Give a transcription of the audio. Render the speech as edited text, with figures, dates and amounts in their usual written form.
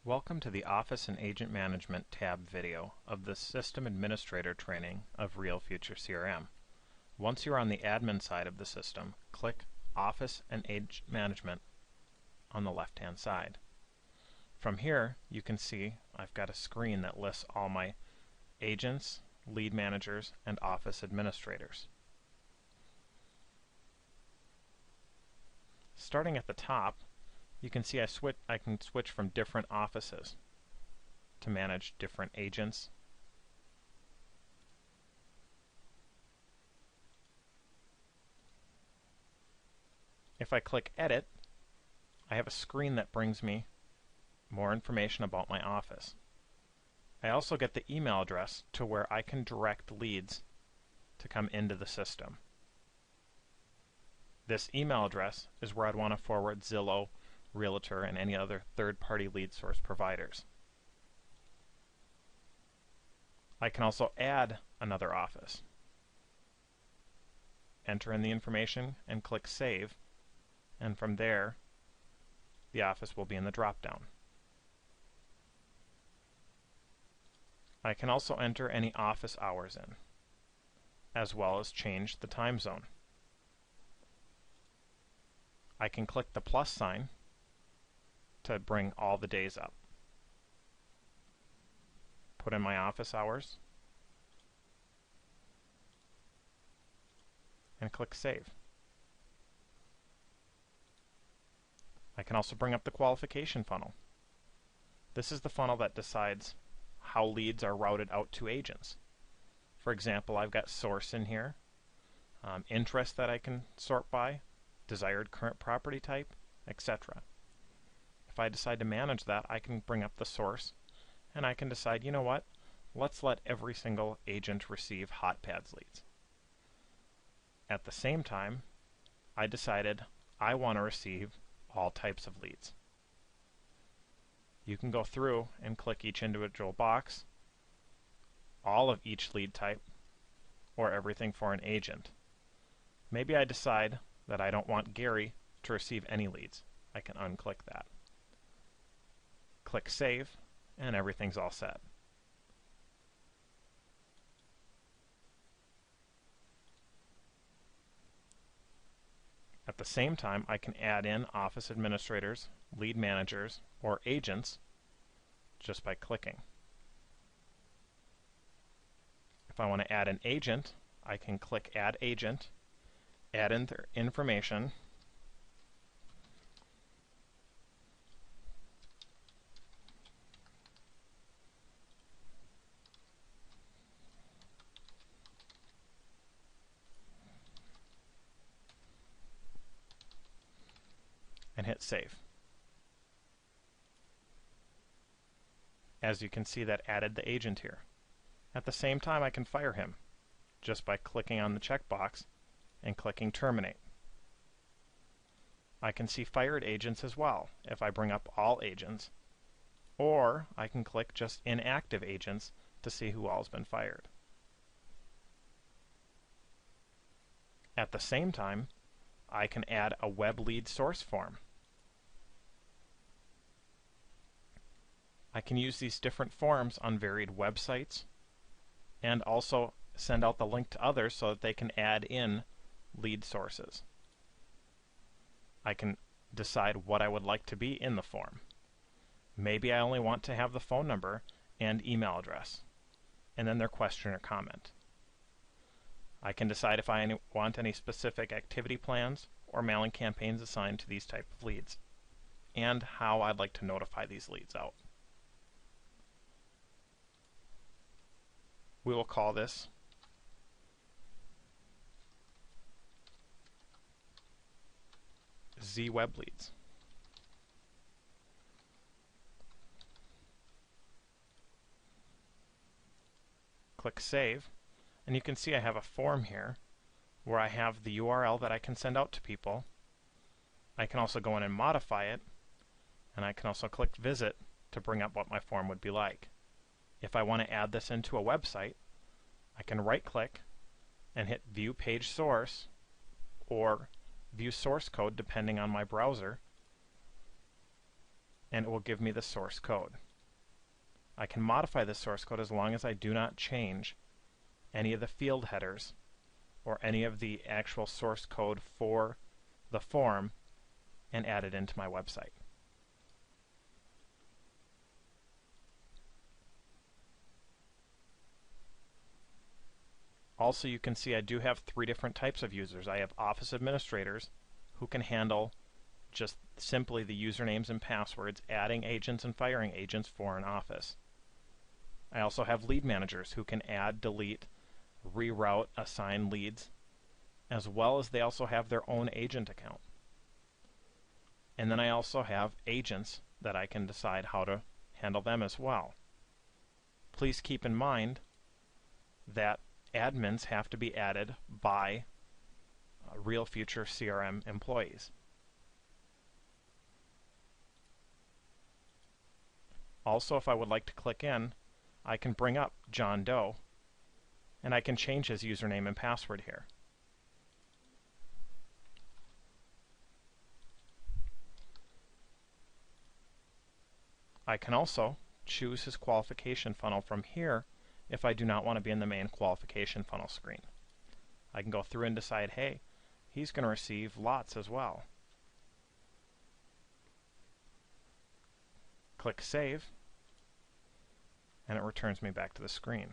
Welcome to the Office and Agent Management tab video of the System Administrator training of RealFutureCRM. Once you're on the admin side of the system, click Office and Agent Management on the left-hand side. From here, you can see I've got a screen that lists all my agents, lead managers, and office administrators. Starting at the top, you can see I can switch from different offices to manage different agents. If I click Edit, I have a screen that brings me more information about my office. I also get the email address to where I can direct leads to come into the system. This email address is where I'd want to forward Zillow, Realtor, and any other third-party lead source providers. I can also add another office. Enter in the information and click Save, and from there the office will be in the drop-down. I can also enter any office hours in, as well as change the time zone. I can click the plus sign to bring all the days up. Put in my office hours and click Save. I can also bring up the qualification funnel. This is the funnel that decides how leads are routed out to agents. For example, I've got source in here, interest that I can sort by, desired current property type, etc. If I decide to manage that, I can bring up the source and I can decide, you know what, let's let every single agent receive HotPads leads. At the same time, I decided I want to receive all types of leads. You can go through and click each individual box, all of each lead type, or everything for an agent. Maybe I decide that I don't want Gary to receive any leads. I can unclick that. Click Save, and everything's all set. At the same time, I can add in office administrators, lead managers, or agents just by clicking. If I want to add an agent, I can click Add Agent, add in their information, and hit Save. As you can see, that added the agent here. At the same time, I can fire him just by clicking on the checkbox and clicking Terminate. I can see fired agents as well if I bring up all agents, or I can click just inactive agents to see who all has been fired. At the same time, I can add a web lead source form. I can use these different forms on varied websites and also send out the link to others so that they can add in lead sources. I can decide what I would like to be in the form. Maybe I only want to have the phone number and email address, and then their question or comment. I can decide if I want any specific activity plans or mailing campaigns assigned to these type of leads, and how I'd like to notify these leads out. We will call this Z Web Leads. Click Save, and you can see I have a form here where I have the URL that I can send out to people. I can also go in and modify it, and I can also click Visit to bring up what my form would be like. If I want to add this into a website, I can right-click and hit View Page Source or View Source Code depending on my browser, and it will give me the source code. I can modify this source code as long as I do not change any of the field headers or any of the actual source code for the form and add it into my website. Also, you can see I do have 3 different types of users. I have office administrators who can handle just simply the usernames and passwords, adding agents and firing agents for an office. I also have lead managers who can add, delete, reroute, assign leads, as well as they also have their own agent account. And then I also have agents that I can decide how to handle them as well. Please keep in mind that admins have to be added by RealFutureCRM employees. Also, if I would like to click in, I can bring up John Doe and I can change his username and password here. I can also choose his qualification funnel from here if I do not want to be in the main qualification funnel screen. I can go through and decide, hey, he's going to receive lots as well. Click Save, and it returns me back to the screen.